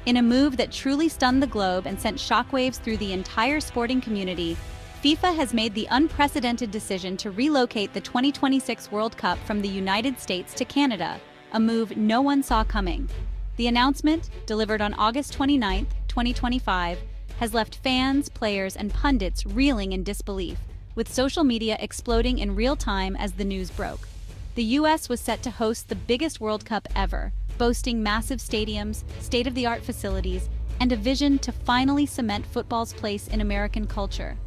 In a move that truly stunned the globe and sent shockwaves through the entire sporting community, FIFA has made the unprecedented decision to relocate the 2026 World Cup from the United States to Canada, a move no one saw coming. The announcement, delivered on August 29, 2025, has left fans, players, and pundits reeling in disbelief, with social media exploding in real time as the news broke. The U.S. was set to host the biggest World Cup ever, boasting massive stadiums, state-of-the-art facilities, and a vision to finally cement football's place in American culture.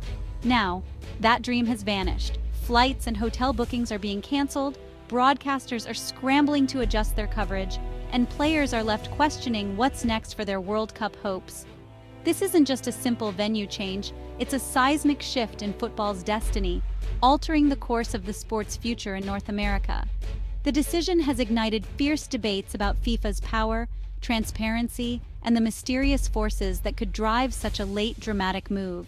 Now, that dream has vanished. Flights and hotel bookings are being canceled, broadcasters are scrambling to adjust their coverage, and players are left questioning what's next for their World Cup hopes. This isn't just a simple venue change, it's a seismic shift in football's destiny, altering the course of the sport's future in North America. The decision has ignited fierce debates about FIFA's power, transparency, and the mysterious forces that could drive such a late, dramatic move.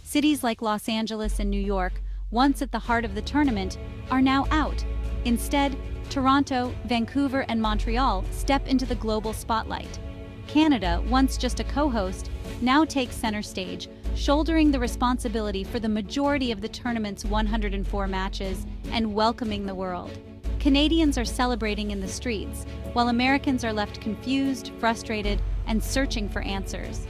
Cities like Los Angeles and New York, once at the heart of the tournament, are now out. Instead, Toronto, Vancouver, and Montreal step into the global spotlight. Canada, once just a co-host, now takes center stage, shouldering the responsibility for the majority of the tournament's 104 matches and welcoming the world. Canadians are celebrating in the streets, while Americans are left confused, frustrated, and searching for answers.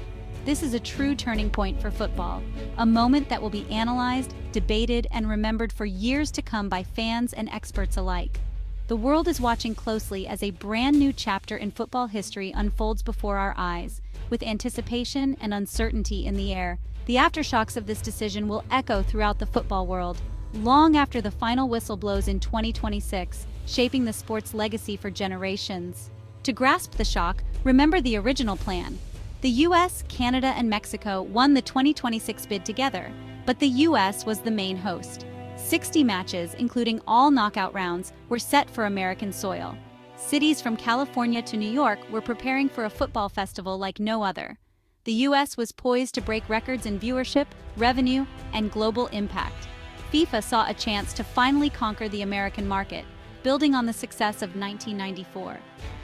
This is a true turning point for football, a moment that will be analyzed, debated, and remembered for years to come by fans and experts alike. The world is watching closely as a brand new chapter in football history unfolds before our eyes, with anticipation and uncertainty in the air. The aftershocks of this decision will echo throughout the football world, long after the final whistle blows in 2026, shaping the sport's legacy for generations. To grasp the shock, remember the original plan. The U.S., Canada, and Mexico won the 2026 bid together, but the U.S. was the main host. 60 matches, including all knockout rounds, were set for American soil. Cities from California to New York were preparing for a football festival like no other. The U.S. was poised to break records in viewership, revenue, and global impact. FIFA saw a chance to finally conquer the American market, building on the success of 1994.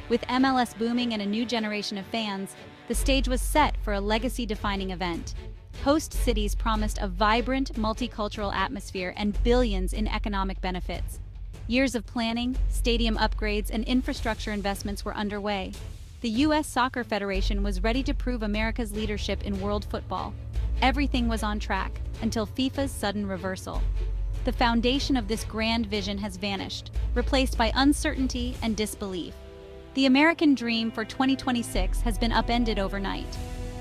With MLS booming and a new generation of fans, the stage was set for a legacy-defining event. Host cities promised a vibrant, multicultural atmosphere and billions in economic benefits. Years of planning, stadium upgrades, and infrastructure investments were underway. The U.S. Soccer Federation was ready to prove America's leadership in world football. Everything was on track, until FIFA's sudden reversal. The foundation of this grand vision has vanished, replaced by uncertainty and disbelief. The American dream for 2026 has been upended overnight.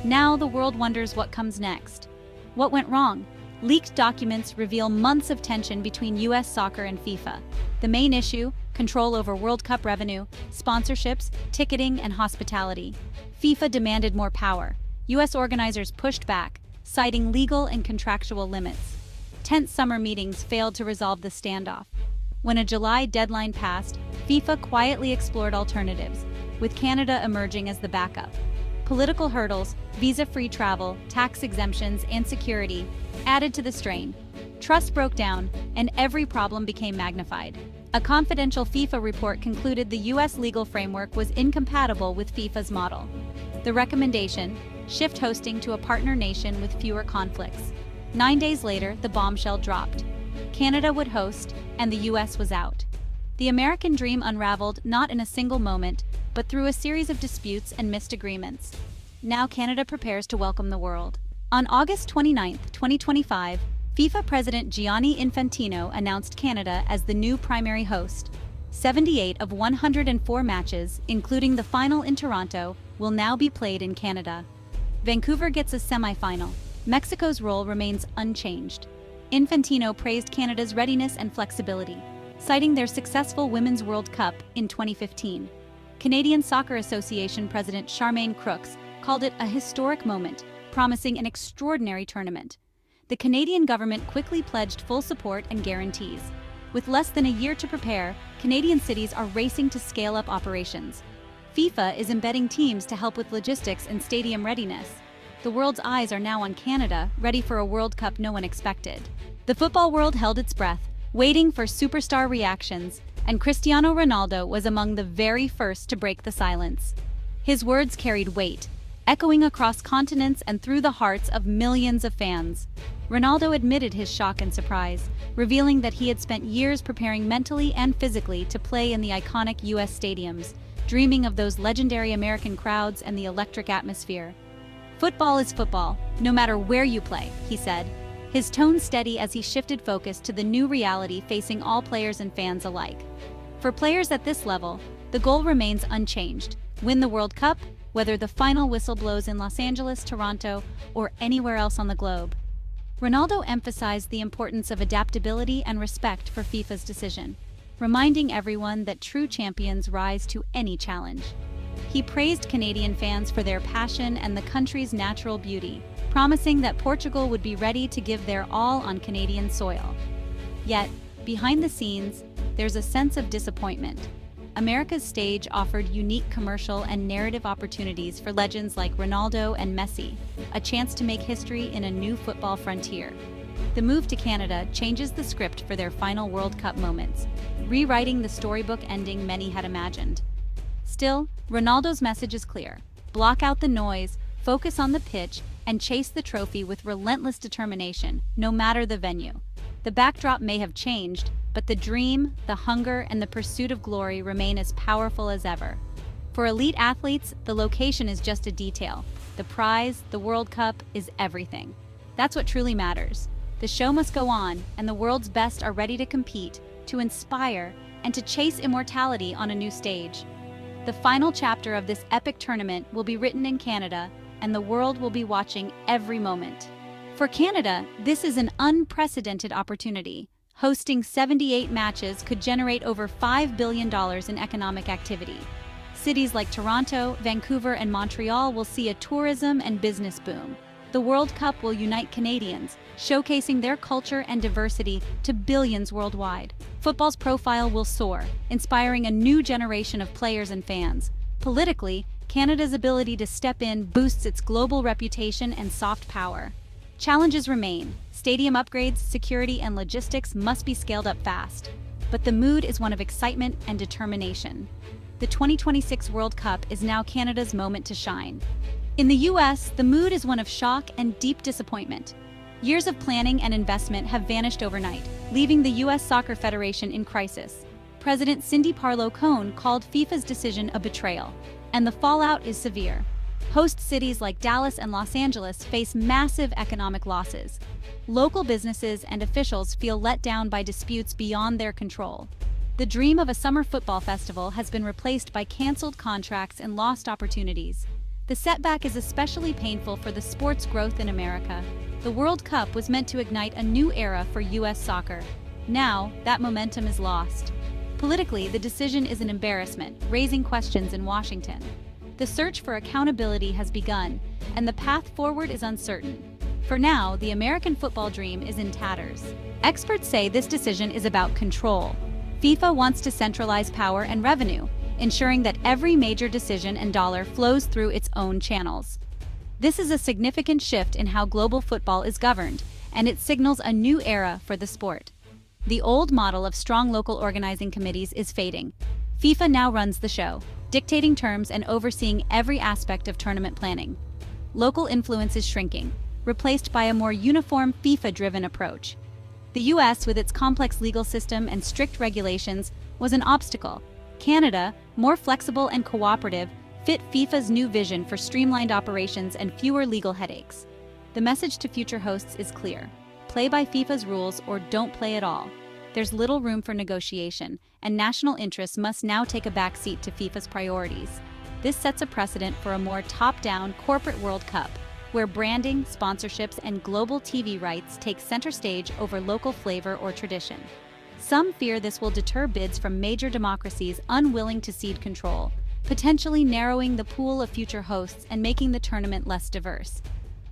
Now the world wonders what comes next. What went wrong? Leaked documents reveal months of tension between U.S. soccer and FIFA. The main issue: control over World Cup revenue, sponsorships, ticketing, and hospitality. FIFA demanded more power. U.S. organizers pushed back, citing legal and contractual limits. Tense summer meetings failed to resolve the standoff. When a July deadline passed, FIFA quietly explored alternatives, with Canada emerging as the backup. Political hurdles, visa-free travel, tax exemptions, and security added to the strain. Trust broke down, and every problem became magnified. A confidential FIFA report concluded the U.S. legal framework was incompatible with FIFA's model. The recommendation: shift hosting to a partner nation with fewer conflicts. 9 days later, the bombshell dropped. Canada would host, and the U.S. was out. The American dream unraveled not in a single moment, but through a series of disputes and missed agreements. Now Canada prepares to welcome the world. On August 29, 2025, FIFA President Gianni Infantino announced Canada as the new primary host. 78 of 104 matches, including the final in Toronto, will now be played in Canada. Vancouver gets a semi-final. Mexico's role remains unchanged. Infantino praised Canada's readiness and flexibility, citing their successful Women's World Cup in 2015. Canadian Soccer Association President Charmaine Crooks called it a historic moment, promising an extraordinary tournament. The Canadian government quickly pledged full support and guarantees. With less than a year to prepare, Canadian cities are racing to scale up operations. FIFA is embedding teams to help with logistics and stadium readiness. The world's eyes are now on Canada, ready for a World Cup no one expected. The football world held its breath, waiting for superstar reactions, and Cristiano Ronaldo was among the very first to break the silence. His words carried weight. echoing across continents and through the hearts of millions of fans. Ronaldo admitted his shock and surprise, revealing that he had spent years preparing mentally and physically to play in the iconic U.S. stadiums, dreaming of those legendary American crowds and the electric atmosphere. "Football is football, no matter where you play," he said, his tone steady as he shifted focus to the new reality facing all players and fans alike. For players at this level, the goal remains unchanged: win the World Cup, whether the final whistle blows in Los Angeles, Toronto, or anywhere else on the globe. Ronaldo emphasized the importance of adaptability and respect for FIFA's decision, reminding everyone that true champions rise to any challenge. He praised Canadian fans for their passion and the country's natural beauty, promising that Portugal would be ready to give their all on Canadian soil. Yet, behind the scenes, there's a sense of disappointment. America's stage offered unique commercial and narrative opportunities for legends like Ronaldo and Messi, a chance to make history in a new football frontier. The move to Canada changes the script for their final World Cup moments, rewriting the storybook ending many had imagined. Still, Ronaldo's message is clear: block out the noise, focus on the pitch, and chase the trophy with relentless determination, no matter the venue. The backdrop may have changed, but the dream, the hunger, and the pursuit of glory remain as powerful as ever. For elite athletes, the location is just a detail. The prize, the World Cup, is everything. That's what truly matters. The show must go on, and the world's best are ready to compete, to inspire, and to chase immortality on a new stage. The final chapter of this epic tournament will be written in Canada, and the world will be watching every moment. For Canada, this is an unprecedented opportunity. Hosting 78 matches could generate over $5 billion in economic activity. Cities like Toronto, Vancouver, and Montreal will see a tourism and business boom. The World Cup will unite Canadians, showcasing their culture and diversity to billions worldwide. Football's profile will soar, inspiring a new generation of players and fans. Politically, Canada's ability to step in boosts its global reputation and soft power. Challenges remain. Stadium upgrades, security, and logistics must be scaled up fast. But the mood is one of excitement and determination. The 2026 World Cup is now Canada's moment to shine. In the U.S., the mood is one of shock and deep disappointment. Years of planning and investment have vanished overnight, leaving the U.S. Soccer Federation in crisis. President Cindy Parlow-Cone called FIFA's decision a betrayal, and the fallout is severe. Host cities like Dallas and Los Angeles face massive economic losses. Local businesses and officials feel let down by disputes beyond their control. The dream of a summer football festival has been replaced by canceled contracts and lost opportunities. The setback is especially painful for the sport's growth in America. The World Cup was meant to ignite a new era for U.S. soccer. Now, that momentum is lost. Politically, the decision is an embarrassment, raising questions in Washington. The search for accountability has begun, and the path forward is uncertain. For now, the American football dream is in tatters. Experts say this decision is about control. FIFA wants to centralize power and revenue, ensuring that every major decision and dollar flows through its own channels. This is a significant shift in how global football is governed, and it signals a new era for the sport. The old model of strong local organizing committees is fading. FIFA now runs the show, dictating terms and overseeing every aspect of tournament planning. Local influence is shrinking, replaced by a more uniform FIFA-driven approach. The U.S., with its complex legal system and strict regulations, was an obstacle. Canada, more flexible and cooperative, fit FIFA's new vision for streamlined operations and fewer legal headaches. The message to future hosts is clear: play by FIFA's rules or don't play at all. There's little room for negotiation, and national interests must now take a backseat to FIFA's priorities. This sets a precedent for a more top-down corporate World Cup, where branding, sponsorships, and global TV rights take center stage over local flavor or tradition. Some fear this will deter bids from major democracies unwilling to cede control, potentially narrowing the pool of future hosts and making the tournament less diverse.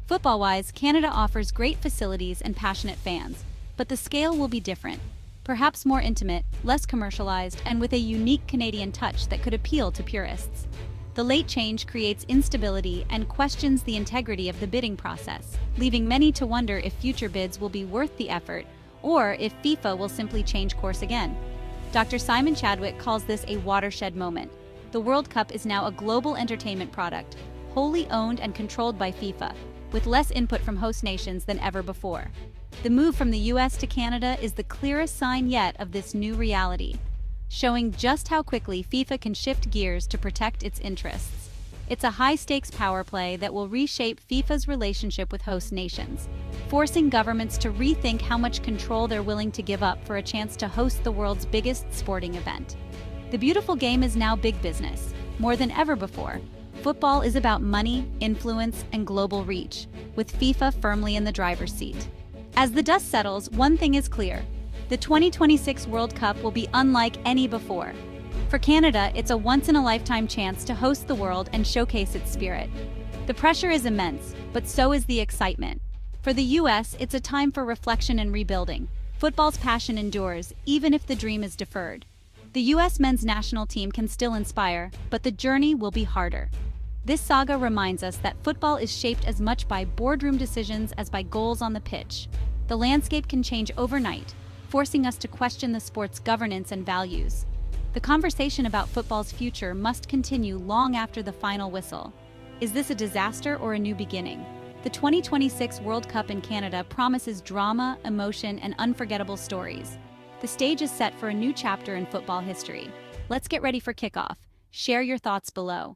Football-wise, Canada offers great facilities and passionate fans, but the scale will be different. Perhaps more intimate, less commercialized, and with a unique Canadian touch that could appeal to purists. The late change creates instability and questions the integrity of the bidding process, leaving many to wonder if future bids will be worth the effort, or if FIFA will simply change course again. Dr. Simon Chadwick calls this a watershed moment. The World Cup is now a global entertainment product, wholly owned and controlled by FIFA, with less input from host nations than ever before. The move from the U.S. to Canada is the clearest sign yet of this new reality, showing just how quickly FIFA can shift gears to protect its interests. It's a high-stakes power play that will reshape FIFA's relationship with host nations, forcing governments to rethink how much control they're willing to give up for a chance to host the world's biggest sporting event. The beautiful game is now big business, more than ever before. Football is about money, influence, and global reach, with FIFA firmly in the driver's seat. As the dust settles, one thing is clear: the 2026 World Cup will be unlike any before. For Canada, it's a once-in-a-lifetime chance to host the world and showcase its spirit. The pressure is immense, but so is the excitement. For the U.S., it's a time for reflection and rebuilding. Football's passion endures, even if the dream is deferred. The U.S. men's national team can still inspire, but the journey will be harder. This saga reminds us that football is shaped as much by boardroom decisions as by goals on the pitch. The landscape can change overnight, forcing us to question the sport's governance and values. The conversation about football's future must continue long after the final whistle. Is this a disaster or a new beginning? The 2026 World Cup in Canada promises drama, emotion, and unforgettable stories. The stage is set for a new chapter in football history. Let's get ready for kickoff. Share your thoughts below.